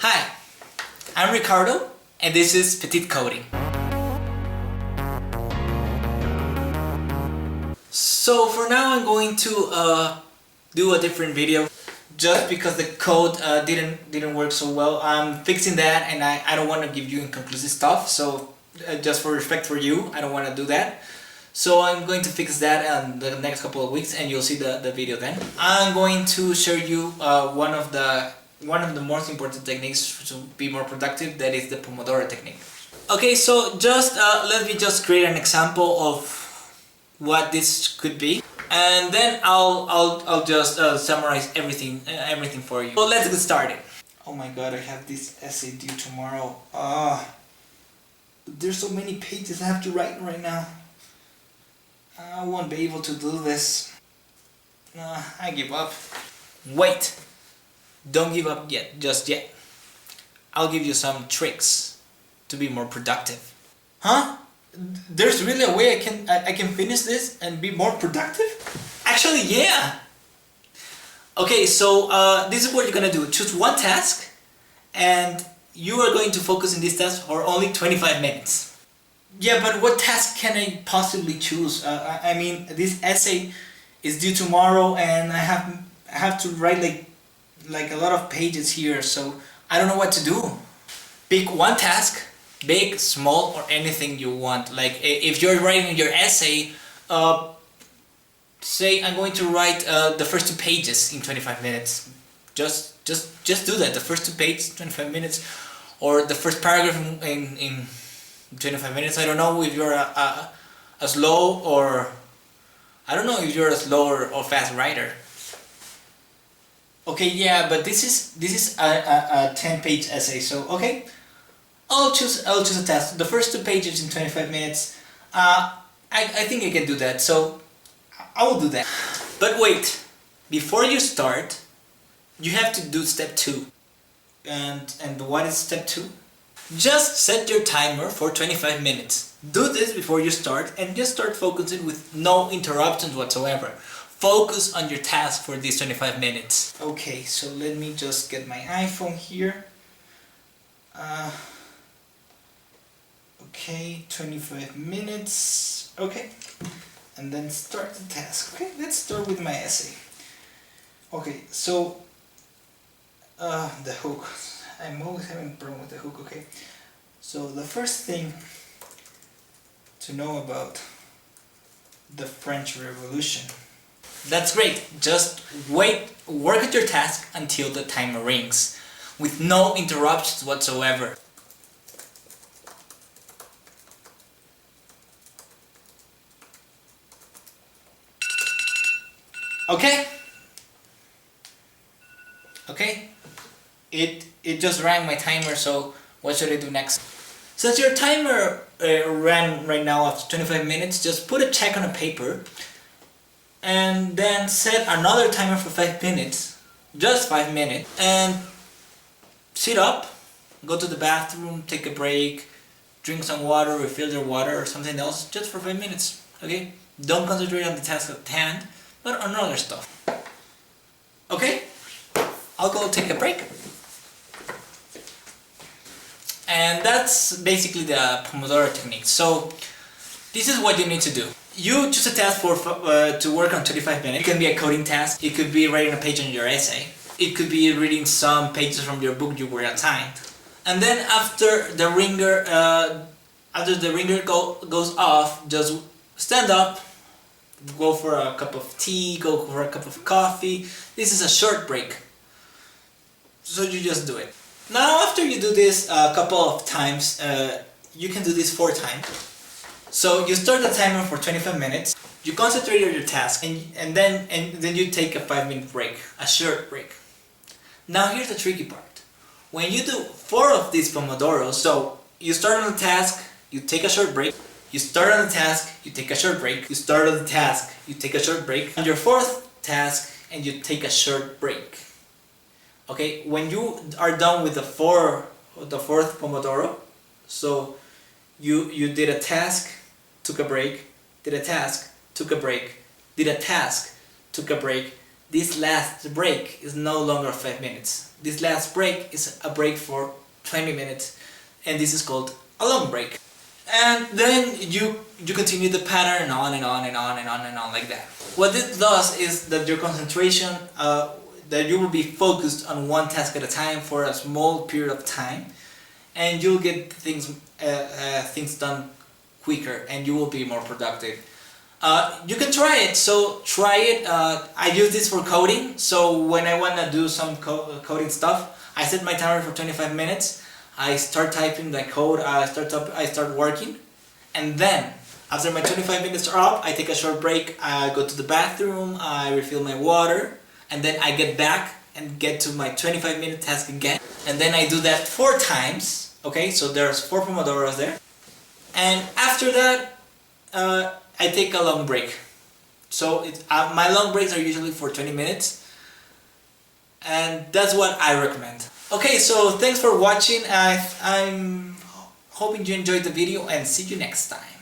Hi, I'm Ricardo and this is Petit Coding. So for now I'm going to do a different video just because the code didn't work so well. I'm fixing that and I don't want to give you inconclusive stuff, so just for respect for you, I don't want to do that. So I'm going to fix that in the next couple of weeks and you'll see the video then. I'm going to show you one of the most important techniques to be more productive, that is the Pomodoro technique. Okay, so just let me just create an example of what this could be, and then I'll just summarize everything for you. So let's get started. Oh my god, I have this essay due tomorrow. There's so many pages I have to write right now. I won't be able to do this. I give up. Wait, don't give up yet, just yet. I'll give you some tricks to be more productive. Huh? There's really a way I can finish this and be more productive? Actually, yeah. Okay, so this is what you're gonna do. Choose one task and you are going to focus on this task for only 25 minutes. Yeah, but what task can I possibly choose? I mean, this essay is due tomorrow and I have to write like a lot of pages here, so I don't know what to do. Pick one task, big, small, or anything you want. Like if you're writing your essay, say I'm going to write the first 2 pages in 25 minutes. Just do that. The first 2 pages, 25 minutes, or the first paragraph in 25 minutes. I don't know if you're a slow or I don't know if you're a slow or fast writer. Okay, yeah, but this is a 10-page essay, so okay, I'll choose a task. The first 2 pages in 25 minutes. I think I can do that, so I will do that. But wait, before you start, you have to do step 2. And what is step 2? Just set your timer for 25 minutes. Do this before you start and just start focusing with no interruptions whatsoever. Focus on your task for these 25 minutes. Okay, so let me just get my iPhone here. Okay, 25 minutes. Okay, and then start the task. Okay, let's start with my essay. Okay, so the hook. I'm always having a problem with the hook. Okay, so the first thing to know about the French Revolution. That's great. Just work at your task until the timer rings, with no interruptions whatsoever. Okay? Okay? It just rang my timer, so what should I do next? Since your timer ran right now after 25 minutes, just put a check on a paper and then set another timer for 5 minutes, just 5 minutes, and sit up, go to the bathroom, take a break, drink some water, refill your water or something else, just for 5 minutes, okay? Don't concentrate on the task at hand, but on other stuff. Okay? I'll go take a break. And that's basically the Pomodoro technique. So this is what you need to do. You choose a task to work on 25 minutes. It can be a coding task. It could be writing a page on your essay. It could be reading some pages from your book you were assigned. And then after the ringer goes off, just stand up, go for a cup of tea, go for a cup of coffee. This is a short break. So you just do it. Now after you do this a couple of times, you can do this 4 times. So you start the timer for 25 minutes, you concentrate on your task, and then you take a 5-minute break, a short break. Now here's the tricky part. When you do 4 of these Pomodoros, so you start on the task, you take a short break, you start on the task, you take a short break, you start on the task, you take a short break, on your 4th task, and you take a short break. Okay, when you are done with the 4th Pomodoro, so you did a task, took a break, did a task, took a break, did a task, took a break. This last break is no longer 5 minutes. this last break is a break for 20 minutes, and this is called a long break. And then you continue the pattern on and on and on and on and on like that. What it does is that your concentration, that you will be focused on one task at a time for a small period of time, and you'll get things done quicker, and you will be more productive. You can try it, so try it. I use this for coding, so when I want to do some coding stuff, I set my timer for 25 minutes. I start typing the code, I start working, and then after my 25 minutes are up, I take a short break, I go to the bathroom, I refill my water, and then I get back and get to my 25-minute task again. And then I do that 4 times, okay, so there's 4 Pomodoros there. And after that, I take a long break. So my long breaks are usually for 20 minutes, and that's what I recommend. Okay, so thanks for watching. I'm hoping you enjoyed the video, and see you next time.